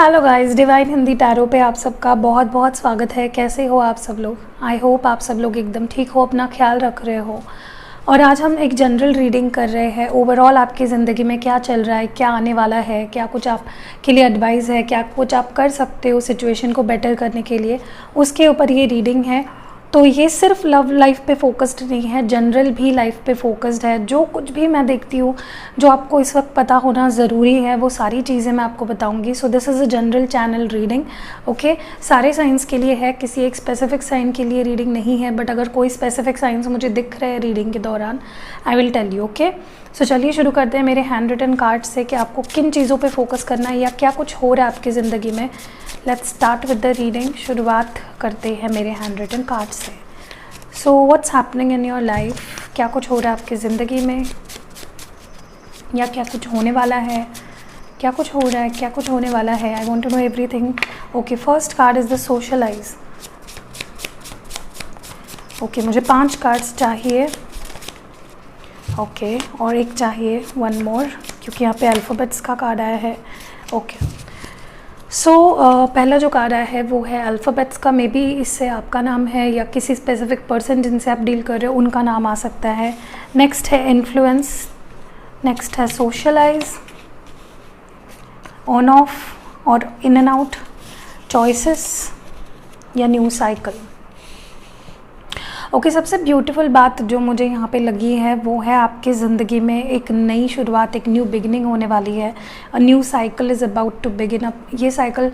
Hello guys, divine Hindi tarot पे आप सबका बहुत बहुत स्वागत है। कैसे हो आप सब लोग? आई होप आप सब लोग एकदम ठीक हो, अपना ख्याल रख रहे हो। और आज हम एक जनरल रीडिंग कर रहे हैं। ओवरऑल आपकी ज़िंदगी में क्या चल रहा है, क्या आने वाला है, क्या कुछ आपके लिए एडवाइस है, क्या कुछ आप कर सकते हो सिचुएशन को बेटर करने के लिए, उसके ऊपर ये रीडिंग है। तो ये सिर्फ लव लाइफ पे फोकस्ड नहीं है, जनरल भी लाइफ पे फोकस्ड है। जो कुछ भी मैं देखती हूँ, जो आपको इस वक्त पता होना ज़रूरी है, वो सारी चीज़ें मैं आपको बताऊंगी। सो this is a general channel reading. Okay, सारे साइंस के लिए है, किसी एक स्पेसिफिक साइन के लिए रीडिंग नहीं है। बट अगर कोई स्पेसिफिक साइंस मुझे दिख रहे हैं रीडिंग के दौरान, I will tell you. Okay, so चलिए शुरू करते हैं मेरे हैंड रिटन कार्ड से कि आपको किन चीज़ों पे फोकस करना है या क्या कुछ हो रहा है आपकी ज़िंदगी में। Let's start with the reading. शुरुआत करते हैं मेरे हैंड रिटन कार्ड से। So what's happening in your life, क्या कुछ हो रहा है आपकी ज़िंदगी में या क्या कुछ होने वाला है, क्या कुछ हो रहा है, क्या कुछ होने वाला है। I want to know everything. Okay, first card is the socialize. Okay, मुझे 5 कार्ड्स चाहिए। ओके, और एक चाहिए, 1 मोर, क्योंकि यहाँ पे अल्फ़ाबेट्स का कार्ड आया है। ओके, सो पहला जो कार्ड आया है वो है अल्फ़ाबेट्स का। मे बी इससे आपका नाम है या किसी स्पेसिफिक पर्सन जिनसे आप डील कर रहे हो उनका नाम आ सकता है। नेक्स्ट है इन्फ्लुएंस, नेक्स्ट है सोशलाइज, ऑन ऑफ और इन एंड आउट, चॉइसेस या न्यू साइकिल। ओके, सबसे ब्यूटीफुल बात जो मुझे यहाँ पे लगी है वो है आपकी ज़िंदगी में एक नई शुरुआत, एक न्यू बिगिनिंग होने वाली है। A new cycle is about to begin up. ये साइकिल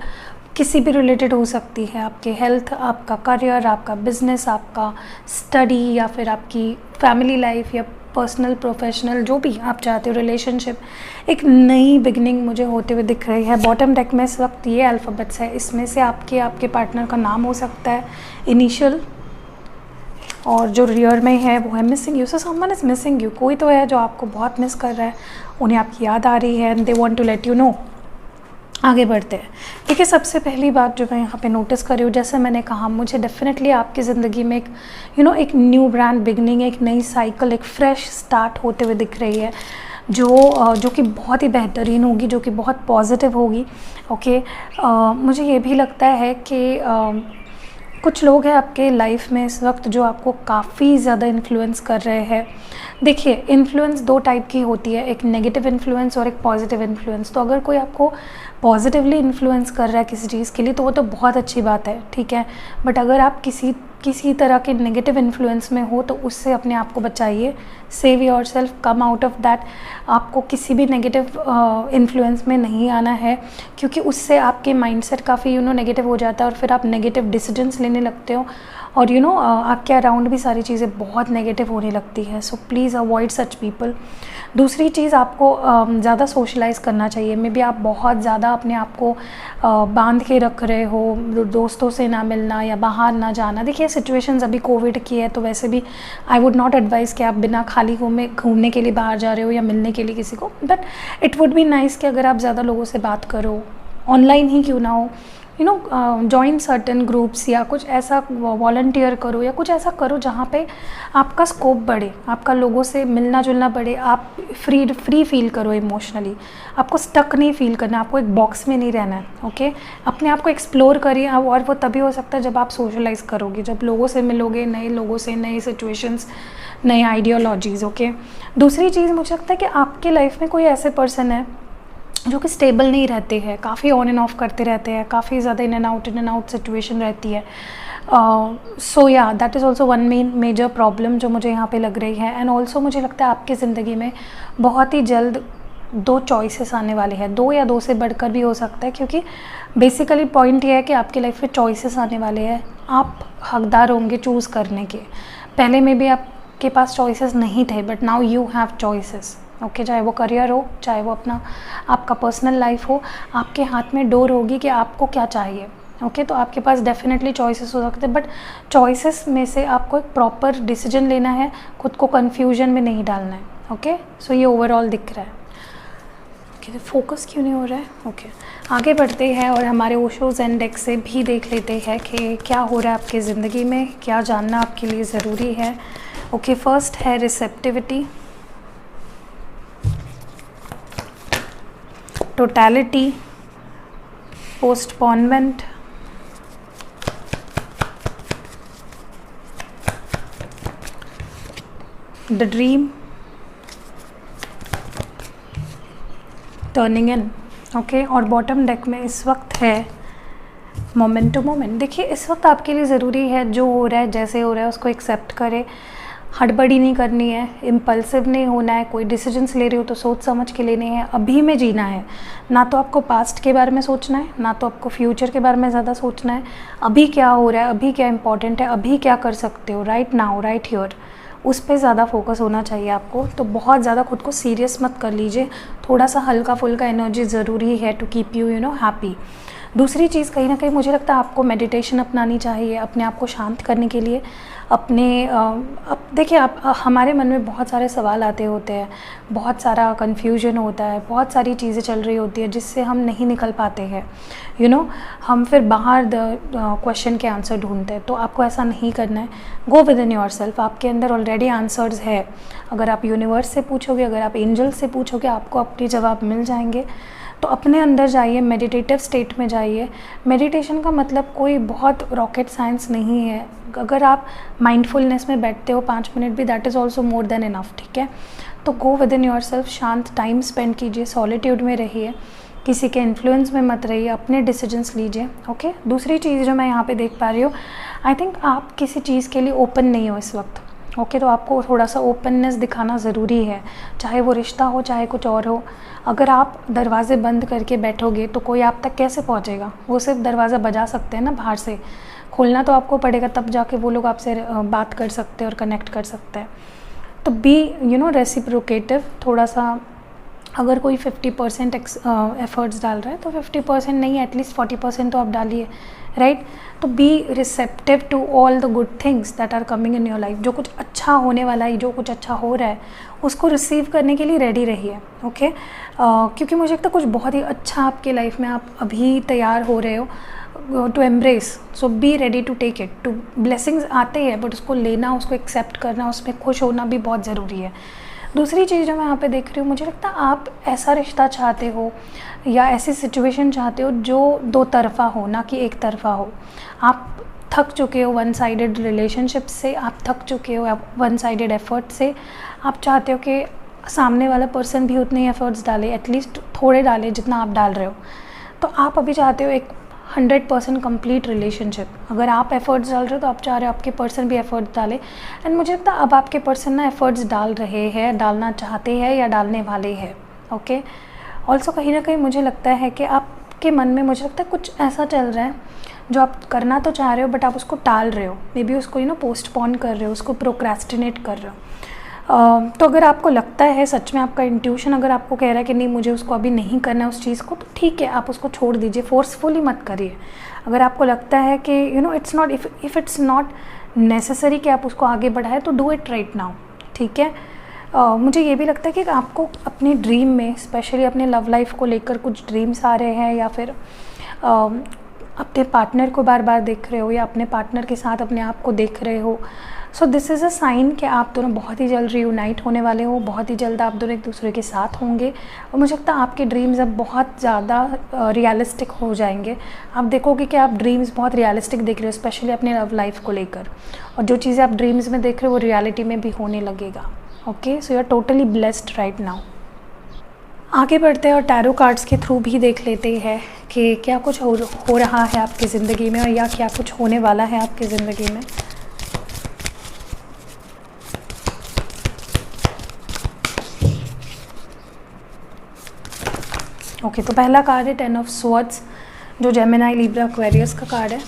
किसी भी रिलेटेड हो सकती है, आपके हेल्थ, आपका करियर, आपका बिजनेस, आपका स्टडी या फिर आपकी फैमिली लाइफ या पर्सनल प्रोफेशनल, जो भी आप चाहते हो, रिलेशनशिप। एक नई बिगनिंग मुझे होते हुए दिख रही है। बॉटम डेक में इस वक्त ये अल्फ़ाबेट्स है, इसमें से आपके पार्टनर का नाम हो सकता है, इनिशियल, और जो रियर में है वो है missing you. So someone is missing you. कोई तो है जो आपको बहुत मिस कर रहा है, उन्हें आपकी याद आ रही है and they want to let you know. आगे बढ़ते हैं। ठीक है, सबसे पहली बात जो मैं यहाँ पे नोटिस कर रही हूँ, जैसे मैंने कहा, मुझे डेफिनेटली आपकी ज़िंदगी में एक एक न्यू ब्रांड बिगनिंग, एक नई साइकिल, एक फ्रेश स्टार्ट होते हुए दिख रही है, जो कि बहुत ही बेहतरीन होगी, जो कि बहुत पॉजिटिव होगी। ओके, मुझे ये भी लगता है कि कुछ लोग हैं आपके लाइफ में इस वक्त जो आपको काफ़ी ज़्यादा इन्फ्लुएंस कर रहे हैं। देखिए, इन्फ्लुएंस 2 टाइप की होती है, एक नेगेटिव इन्फ्लुएंस और एक पॉजिटिव इन्फ्लुएंस। तो अगर कोई आपको पॉजिटिवली इन्फ्लुएंस कर रहा है किसी चीज़ के लिए तो वो तो बहुत अच्छी बात है, ठीक है। बट अगर आप किसी तरह के नेगेटिव इन्फ्लुएंस में हो तो उससे अपने आप को बचाइए। Save your self, come out of that. आपको किसी भी नेगेटिव इन्फ्लुएंस में नहीं आना है, क्योंकि उससे आपके माइंडसेट काफ़ी नेगेटिव हो जाता है और फिर आप नेगेटिव डिसीजंस लेने लगते हो और आपके अराउंड भी सारी चीज़ें बहुत नेगेटिव होने लगती है। So please avoid such people. दूसरी चीज़, आपको ज़्यादा सोशलाइज़ करना चाहिए। मे बी आप बहुत ज़्यादा अपने आप को बांध के रख रहे हो, दोस्तों से ना मिलना या बाहर ना जाना। देखिए, सिचुएशंस अभी कोविड की है तो वैसे भी आई वुड नॉट एडवाइज़ कि आप बिना खाली घूमने के लिए बाहर जा रहे हो या मिलने के लिए किसी को। But it would be nice कि अगर आप ज़्यादा लोगों से बात करो, ऑनलाइन ही क्यों ना हो, जॉइन सर्टेन ग्रुप्स या कुछ ऐसा वॉलंटियर करो या कुछ ऐसा करो जहाँ पे आपका स्कोप बढ़े, आपका लोगों से मिलना जुलना बढ़े, आप फ्री फील करो इमोशनली। आपको स्टक नहीं फील करना, आपको एक बॉक्स में नहीं रहना है। ओके, अपने आप को एक्सप्लोर करिए, और वो तभी हो सकता है जब आप सोशलाइज करोगे, जब लोगों से मिलोगे, नए लोगों से, नए सिचुएशंस, नए आइडियोलॉजीज़। ओके, दूसरी चीज़, मुझे लगता है कि आपके लाइफ में कोई ऐसे पर्सन है जो कि स्टेबल नहीं रहते हैं, काफ़ी ऑन एंड ऑफ करते रहते हैं, काफ़ी ज़्यादा इन एंड आउट सिचुएशन रहती है। So yeah that is also one major problem जो मुझे यहाँ पे लग रही है। एंड ऑल्सो मुझे लगता है आपकी ज़िंदगी में बहुत ही जल्द 2 चॉइसेस आने वाले हैं, 2 या 2 से बढ़कर भी हो सकता है, क्योंकि बेसिकली पॉइंट ये है कि आपकी लाइफ में चॉइसेस आने वाले हैं। आप हकदार होंगे चूज़ करने के। पहले में भी आपके पास चॉइसेस नहीं थे, but now you have choices. Okay, चाहे वो करियर हो, चाहे वो आपका पर्सनल लाइफ हो, आपके हाथ में डोर होगी कि आपको क्या चाहिए। ओके, तो आपके पास डेफिनेटली चॉइसेस हो सकते हैं, बट चॉइसेस में से आपको एक प्रॉपर डिसीजन लेना है, खुद को कन्फ्यूजन में नहीं डालना है। ओके, सो ये ओवरऑल दिख रहा है। ओके, फोकस क्यों नहीं हो रहा है? ओके, आगे बढ़ते हैं और हमारे ओशो ज़ेन डेक से भी देख लेते हैं कि क्या हो रहा है आपकी ज़िंदगी में, क्या जानना आपके लिए ज़रूरी है। ओके, फर्स्ट है receptivity, totality, postponement, the dream, turning in. Okay, और बॉटम डेक में इस वक्त है मोमेंट टू मोमेंट। देखिए इस वक्त आपके लिए ज़रूरी है जो हो रहा है जैसे हो रहा है उसको एक्सेप्ट करें, हड़बड़ी नहीं करनी है, इम्पल्सिव नहीं होना है। कोई डिसीजंस ले रहे हो तो सोच समझ के लेने हैं, अभी में जीना है। ना तो आपको पास्ट के बारे में सोचना है, ना तो आपको फ्यूचर के बारे में ज़्यादा सोचना है। अभी क्या हो रहा है, अभी क्या इंपॉर्टेंट है, अभी क्या कर सकते हो, राइट नाउ, राइट हियर, उस पर ज़्यादा फोकस होना चाहिए आपको। तो बहुत ज़्यादा खुद को सीरियस मत कर लीजिए, थोड़ा सा हल्का फुल्का एनर्जी ज़रूरी है टू कीप यू हैप्पी। दूसरी चीज़ कहीं ना कहीं मुझे लगता है आपको मेडिटेशन अपनानी चाहिए अपने आप को शांत करने के लिए। अपने अब देखिए आप हमारे मन में बहुत सारे सवाल आते होते हैं, बहुत सारा कन्फ्यूजन होता है, बहुत सारी चीज़ें चल रही होती है जिससे हम नहीं निकल पाते हैं। हम फिर बाहर क्वेश्चन के आंसर ढूंढते हैं। तो आपको ऐसा नहीं करना है, go with in your self. आपके अंदर ऑलरेडी आंसर्स है। अगर आप यूनिवर्स से पूछोगे, अगर आप एंजल से पूछोगे, आपको अपने जवाब मिल जाएंगे। तो अपने अंदर जाइए, मेडिटेटिव स्टेट में जाइए। मेडिटेशन का मतलब कोई बहुत रॉकेट साइंस नहीं है। अगर आप माइंडफुलनेस में बैठते हो 5 मिनट भी, that is also more than enough, ठीक है। तो go with in your self, शांत टाइम स्पेंड कीजिए, सॉलिट्यूड में रहिए, किसी के इन्फ्लुएंस में मत रहिए, अपने डिसीजंस लीजिए। ओके, दूसरी चीज़ जो मैं यहाँ पे देख पा रही हूँ, आई थिंक आप किसी चीज़ के लिए ओपन नहीं हो इस वक्त। ओके, तो आपको थोड़ा सा ओपननेस दिखाना ज़रूरी है, चाहे वो रिश्ता हो चाहे कुछ और हो। अगर आप दरवाजे बंद करके बैठोगे तो कोई आप तक कैसे पहुंचेगा? वो सिर्फ दरवाज़ा बजा सकते हैं ना बाहर से, खोलना तो आपको पड़ेगा, तब जाके वो लोग आपसे बात कर सकते हैं और कनेक्ट कर सकते हैं। तो बी रेसिप्रोकेटिव, थोड़ा सा अगर कोई 50% एफर्ट्स डाल रहा है तो 50% नहीं, एटलीस्ट 40% तो आप डालिए, राइट। तो be receptive to all the good things that are coming in your life. जो कुछ अच्छा होने वाला है, जो कुछ अच्छा हो रहा है, उसको रिसीव करने के लिए रेडी रहिए। ओके, क्योंकि मुझे लगता है कुछ बहुत ही अच्छा आपके लाइफ में आप अभी तैयार हो रहे हो to embrace. So be ready to take it. Two blessings आते हैं बट उसको लेना, उसको एक्सेप्ट करना, उसमें खुश होना भी बहुत ज़रूरी है। दूसरी चीज़ जो मैं यहाँ पे देख रही हूँ, मुझे लगता है आप ऐसा रिश्ता चाहते हो या ऐसी सिचुएशन चाहते हो जो 2 तरफ़ा हो, ना कि एक तरफ़ा हो। आप थक चुके हो वन साइडेड रिलेशनशिप से, आप थक चुके हो वन साइडेड एफर्ट से। आप चाहते हो कि सामने वाला पर्सन भी उतने ही एफर्ट्स डाले, एटलीस्ट थोड़े डाले जितना आप डाल रहे हो। तो आप अभी चाहते हो एक 100% कंप्लीट रिलेशनशिप। अगर आप एफर्ट्स डाल रहे हो तो आप चाह रहे हो आपके पर्सन भी एफर्ट्स डाले। एंड मुझे लगता है अब आपके पर्सन ना एफर्ट्स डाल रहे हैं, डालना चाहते हैं या डालने वाले हैं। ओके, ऑल्सो कहीं ना कहीं मुझे लगता है कि आपके मन में मुझे लगता है कुछ ऐसा चल रहा है जो आप करना तो चाह रहे हो बट आप उसको टाल रहे हो, मे बी उसको पोस्टपोन कर रहे हो, उसको प्रोक्रेस्टिनेट कर रहे हो। तो अगर आपको लगता है सच में, आपका इंट्यूशन अगर आपको कह रहा है कि नहीं मुझे उसको अभी नहीं करना है उस चीज़ को, तो ठीक है, आप उसको छोड़ दीजिए, फोर्सफुली मत करिए। अगर आपको लगता है कि it's not, if it's not necessary कि आप उसको आगे बढ़ाएं, तो डू इट राइट नाउ, ठीक है। मुझे ये भी लगता है कि आपको अपने ड्रीम में, स्पेशली अपने लव लाइफ को लेकर कुछ ड्रीम्स आ रहे हैं, या फिर अपने पार्टनर को बार बार देख रहे हो, या अपने पार्टनर के साथ अपने आप को देख रहे हो। So this is a sign कि आप दोनों बहुत ही जल्द रीयूनाइट होने वाले हो, बहुत ही जल्द आप दोनों एक दूसरे के साथ होंगे। और मुझे लगता है आपके ड्रीम्स अब बहुत ज़्यादा रियलिस्टिक हो जाएंगे। आप देखोगे कि आप ड्रीम्स बहुत रियलिस्टिक देख रहे हो, स्पेशली अपने लव लाइफ को लेकर। और जो चीज़ें आप ड्रीम्स में देख रहे हो वो रियलिटी में भी होने लगेगा। Okay, so you are totally blessed right now. आगे बढ़ते हैं और टैरो कार्ड्स के थ्रू भी देख लेते हैं कि क्या कुछ हो रहा है आपकी ज़िंदगी में, और या क्या कुछ होने वाला है आपकी ज़िंदगी में। ओके, तो पहला कार्ड है 10 ऑफ स्वॉर्ड्स, जो जेमिनी, लिब्रा, एक्वेरियस का कार्ड है।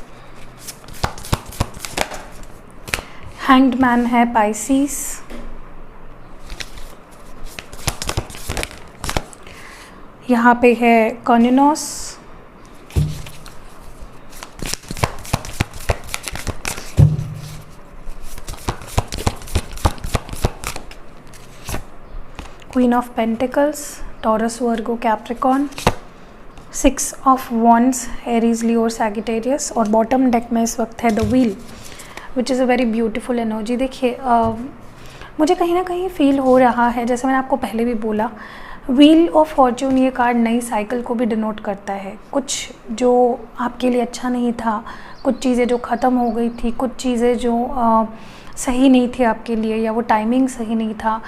हैंग्ड मैन है पाइसिस। यहाँ पे है कॉन्यूनोस। Queen of pentacles, Taurus, Virgo, Capricorn. 6 of wands, Aries, Leo, Sagittarius. और बॉटम डेक में इस वक्त है the wheel, which is a very beautiful energy. देखिए मुझे कहीं ना कहीं फील हो रहा है, जैसे मैंने आपको पहले भी बोला, व्हील ऑफ फॉर्च्यून ये कार्ड नई साइकिल को भी डिनोट करता है। कुछ जो आपके लिए अच्छा नहीं था, कुछ चीज़ें जो ख़त्म हो गई थी, कुछ चीज़ें जो सही नहीं थी आपके लिए, या वो टाइमिंग सही नहीं था,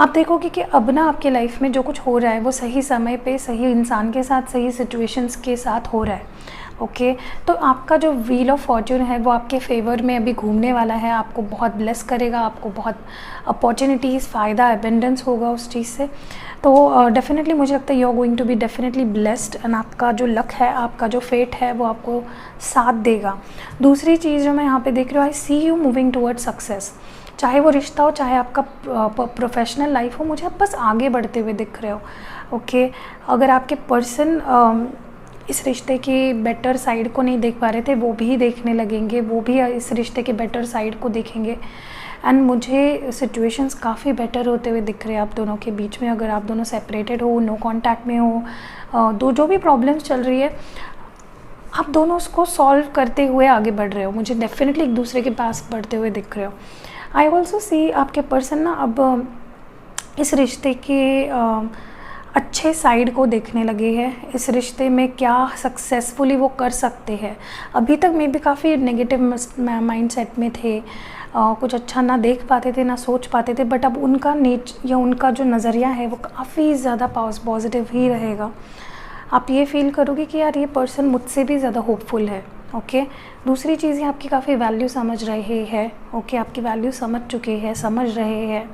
आप देखोगे कि अब ना आपके लाइफ में जो कुछ हो रहा है वो सही समय पे सही इंसान के साथ, सही सिचुएशंस के साथ हो रहा है। ओके, तो आपका जो व्हील ऑफ फॉर्च्यून है वो आपके फेवर में अभी घूमने वाला है, आपको बहुत ब्लेस करेगा, आपको बहुत अपॉर्चुनिटीज़, फ़ायदा, एबेंडेंस होगा उस चीज़ से। तो डेफिनेटली मुझे लगता है you are going to be definitely blessed, and आपका जो लक है, आपका जो फेट है वो आपको साथ देगा। दूसरी चीज़ जो मैं यहाँ पे देख रही हूँ, आई सी यू मूविंग टूवर्ड सक्सेस। चाहे वो रिश्ता हो, चाहे आपका प्रोफेशनल लाइफ हो, मुझे आप बस आगे बढ़ते हुए दिख रहे हो। ओके, अगर आपके पर्सन इस रिश्ते की बेटर साइड को नहीं देख पा रहे थे, वो भी देखने लगेंगे, वो भी इस रिश्ते के बेटर साइड को देखेंगे। एंड मुझे सिचुएशंस काफ़ी बेटर होते हुए दिख रहे हैं आप दोनों के बीच में। अगर आप दोनों सेपरेटेड हो, नो कांटेक्ट में हो, जो भी प्रॉब्लम्स चल रही है, आप दोनों उसको सॉल्व करते हुए आगे बढ़ रहे हो। मुझे डेफिनेटली एक दूसरे के पास बढ़ते हुए दिख रहे हो। आई ऑल्सो सी आपके पर्सन ना अब इस रिश्ते के अच्छे साइड को देखने लगे हैं, इस रिश्ते में क्या सक्सेसफुली वो कर सकते हैं। अभी तक मे भी काफ़ी नेगेटिव माइंडसेट में थे, कुछ अच्छा ना देख पाते थे, ना सोच पाते थे, बट अब उनका या उनका जो नज़रिया है वो काफ़ी ज़्यादा पॉजिटिव ही रहेगा। आप ये फील करोगे कि यार ये पर्सन मुझसे भी ज़्यादा होपफुल है। ओके, दूसरी चीज़ ये आपकी काफ़ी वैल्यू समझ रहे हैं। ओके, आपकी वैल्यू समझ चुके हैं, समझ रहे हैं,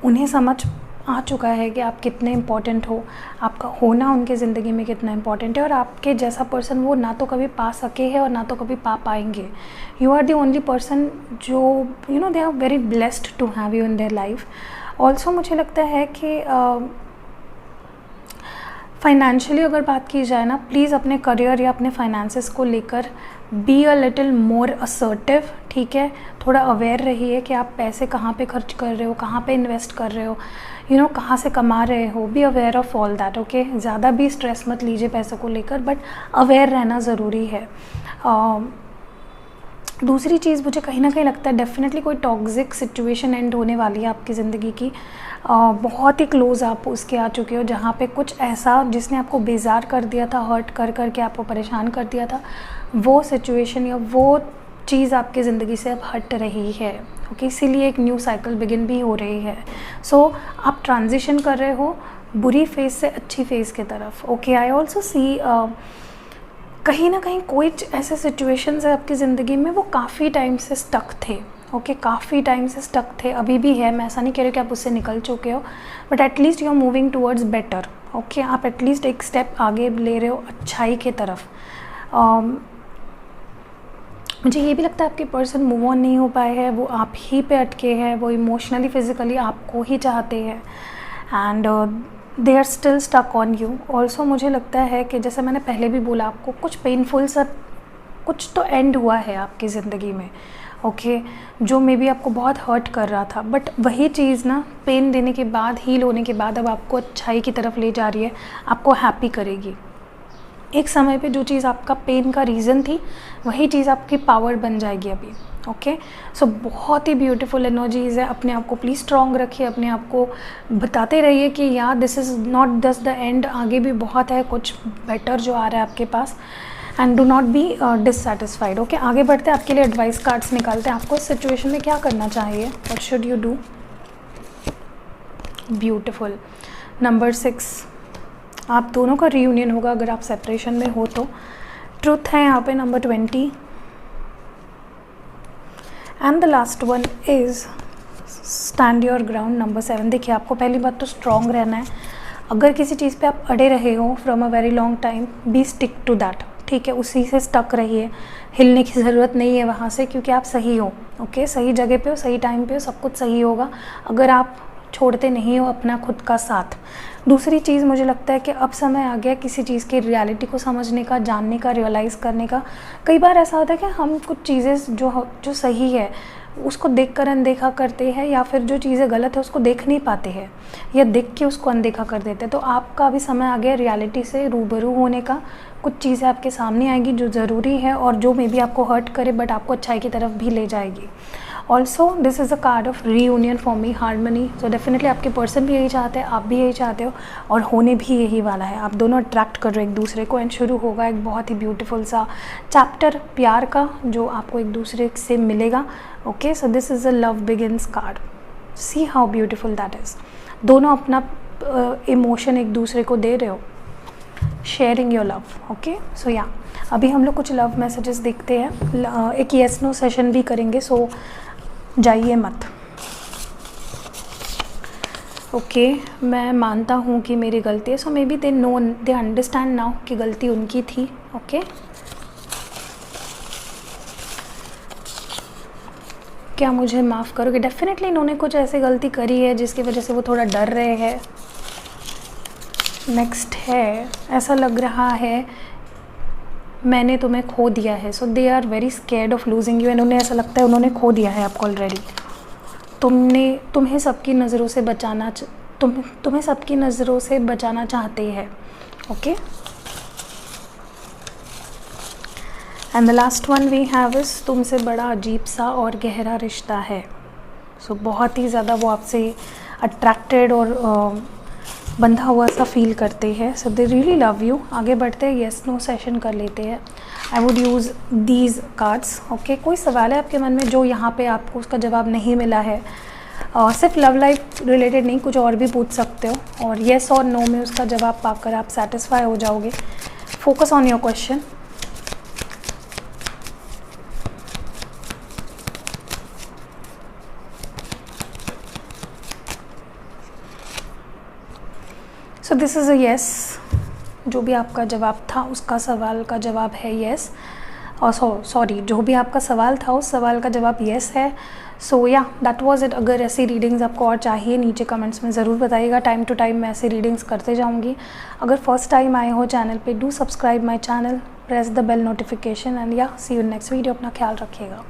उन्हें समझ आ चुका है कि आप कितने इम्पॉर्टेंट हो, आपका होना उनके ज़िंदगी में कितना इम्पॉर्टेंट है, और आपके जैसा पर्सन वो ना तो कभी पा सके हैं और ना तो कभी पा पाएंगे। You are the only person जो you know they are very blessed to have you in their life. Also मुझे लगता है कि फाइनेंशियली अगर बात की जाए ना, प्लीज़ अपने करियर या अपने फाइनेंसेस को लेकर be a little more assertive. ठीक है, थोड़ा अवेयर रहिए कि आप पैसे कहाँ पे खर्च कर रहे हो, कहाँ पे इन्वेस्ट कर रहे हो, यू नो कहाँ से कमा रहे हो। Be aware of all that. Okay, ज़्यादा भी स्ट्रेस मत लीजिए पैसों को लेकर, बट अवेयर रहना ज़रूरी है। दूसरी चीज़ मुझे कहीं ना कहीं लगता है डेफिनेटली कोई टॉक्सिक सिचुएशन एंड होने वाली है आपकी ज़िंदगी की। बहुत ही क्लोज आप उसके आ चुके हो, जहाँ पे कुछ ऐसा जिसने आपको बेजार कर दिया था, हर्ट कर करके आपको परेशान कर दिया था, वो सिचुएशन या वो चीज़ आपकी ज़िंदगी से अब हट रही है। ओके, इसीलिए एक न्यू साइकिल बिगिन भी हो रही है। सो आप ट्रांजिशन कर रहे हो बुरी फेज़ से अच्छी फेज़ की तरफ। ओके, आई ऑल्सो सी कहीं ना कहीं कोई ऐसे सिचुएशंस है आपकी ज़िंदगी में वो काफ़ी टाइम से स्टक थे। ओके, काफ़ी टाइम से स्टक थे, अभी भी है। मैं ऐसा नहीं कह रही कि आप उससे निकल चुके हो, but at least you are moving towards better. Okay, आप एटलीस्ट एक स्टेप आगे ले रहे हो अच्छाई की तरफ। मुझे ये भी लगता है आपके पर्सन मूव ऑन नहीं हो पाए हैं, वो आप ही पे अटके हैं, वो इमोशनली फिजिकली आपको ही चाहते हैं, and they are still stuck on you. Also मुझे लगता है कि जैसे मैंने पहले भी बोला आपको, कुछ पेनफुल सा कुछ तो एंड हुआ है आपकी ज़िंदगी में। ओके, जो मे बी आपको बहुत हर्ट कर रहा था, बट वही चीज़ ना पेन देने के बाद, हील होने के बाद अब आपको अच्छाई की तरफ ले जा रही है, आपको हैप्पी करेगी। एक समय पे जो चीज़ आपका पेन का रीज़न थी, वही चीज़ आपकी पावर बन जाएगी अभी। ओके, सो बहुत ही ब्यूटीफुल एनर्जीज़ है। अपने आप को प्लीज़ स्ट्रॉन्ग रखिए, अपने आप को बताते रहिए कि यार this is not just the end, आगे भी बहुत है, कुछ बेटर जो आ रहा है आपके पास, and do not be dissatisfied. Okay, आगे बढ़ते हैं, आपके लिए एडवाइस कार्ड्स निकालते हैं। आपको इस सिचुएशन में क्या करना चाहिए, what should you do. Beautiful. Number 6, आप दोनों का रीयूनियन होगा अगर आप सेपरेशन में हो तो। ट्रुथ है यहाँ पे number 20, and the last one is stand your ground number 7। देखिए, आपको पहली बात तो स्ट्रॉन्ग रहना है। अगर किसी चीज़ पे आप अड़े रहे हो from a very long time, be stick to that. ठीक है, उसी से स्टक रहिए, हिलने की ज़रूरत नहीं है वहाँ से, क्योंकि आप सही हो। ओके, सही जगह पे हो, सही टाइम पे हो, सब कुछ सही होगा अगर आप छोड़ते नहीं हो अपना खुद का साथ। दूसरी चीज़ मुझे लगता है कि अब समय आ गया किसी चीज़ की रियलिटी को समझने का, जानने का, रियलाइज़ करने का। कई बार ऐसा होता है कि हम कुछ चीज़ें जो सही है उसको देखकर अनदेखा करते हैं, या फिर जो चीज़ें गलत है उसको देख नहीं पाते हैं, या देख के उसको अनदेखा कर देते हैं। तो आपका अभी समय आ गया रियलिटी से रूबरू होने का। कुछ चीज़ें आपके सामने आएंगी जो ज़रूरी है और जो मे बी आपको हर्ट करे बट आपको अच्छाई की तरफ भी ले जाएगी। Also this is a card of reunion for me, harmony. So definitely आपके पर्सन भी यही चाहते हैं, आप भी यही चाहते हो, और होने भी यही वाला है। आप दोनों अट्रैक्ट कर रहे हो एक दूसरे को, एंड शुरू होगा एक बहुत ही ब्यूटीफुल सा चैप्टर प्यार का, जो आपको एक दूसरे से मिलेगा। Okay, so this is a love begins card. See how beautiful that is. दोनों अपना इमोशन एक दूसरे को दे रहे हो, शेयरिंग योर लव। ओके, सो या अभी हम लोग कुछ लव मैसेजेस देखते हैं, एक येस नो सेशन भी करेंगे, सो जाइए मत। ओके, मैं मानता हूँ कि मेरी गलती है, so maybe they understand now कि गलती उनकी थी। ओके, क्या मुझे माफ़ करोगे? डेफिनेटली इन्होंने कुछ ऐसी गलती करी है जिसकी वजह से वो थोड़ा डर रहे हैं। नेक्स्ट है, ऐसा लग रहा है मैंने तुम्हें खो दिया है। So they are very scared of losing you, इन्होंने ऐसा लगता है उन्होंने खो दिया है आपको ऑलरेडी। तुम्हें सबकी नज़रों से बचाना तुम्हें सबकी नज़रों से बचाना चाहते हैं। Okay, and the last one we have is तुमसे बड़ा अजीब सा और गहरा रिश्ता है। सो बहुत ही ज़्यादा वो आपसे अट्रैक्टेड और बंधा हुआ सा फील करते हैं। सो दे रियली लव यू। आगे बढ़ते हैं, येस नो सेशन कर लेते हैं। I would use these cards. Okay, कोई सवाल है आपके मन में जो यहाँ पे आपको उसका जवाब नहीं मिला है? सिर्फ लव लाइफ रिलेटेड नहीं, कुछ और भी पूछ सकते हो, और येस और नो में उसका जवाब पाकर आप सेटिस्फाई हो जाओगे। Focus on your question. So this is a yes. जो भी आपका जवाब था उसका सवाल का जवाब है येस, और सॉरी जो भी आपका सवाल था उस सवाल का जवाब येस है। So yeah that was it. अगर ऐसी रीडिंग्स आपको और चाहिए नीचे कमेंट्स में ज़रूर बताइएगा। टाइम टू टाइम मैं ऐसी रीडिंग्स करते जाऊँगी। अगर फर्स्ट टाइम आए हो चैनल पे, do subscribe my channel, press the bell notification, and yeah see you next video. अपना ख्याल रखिएगा।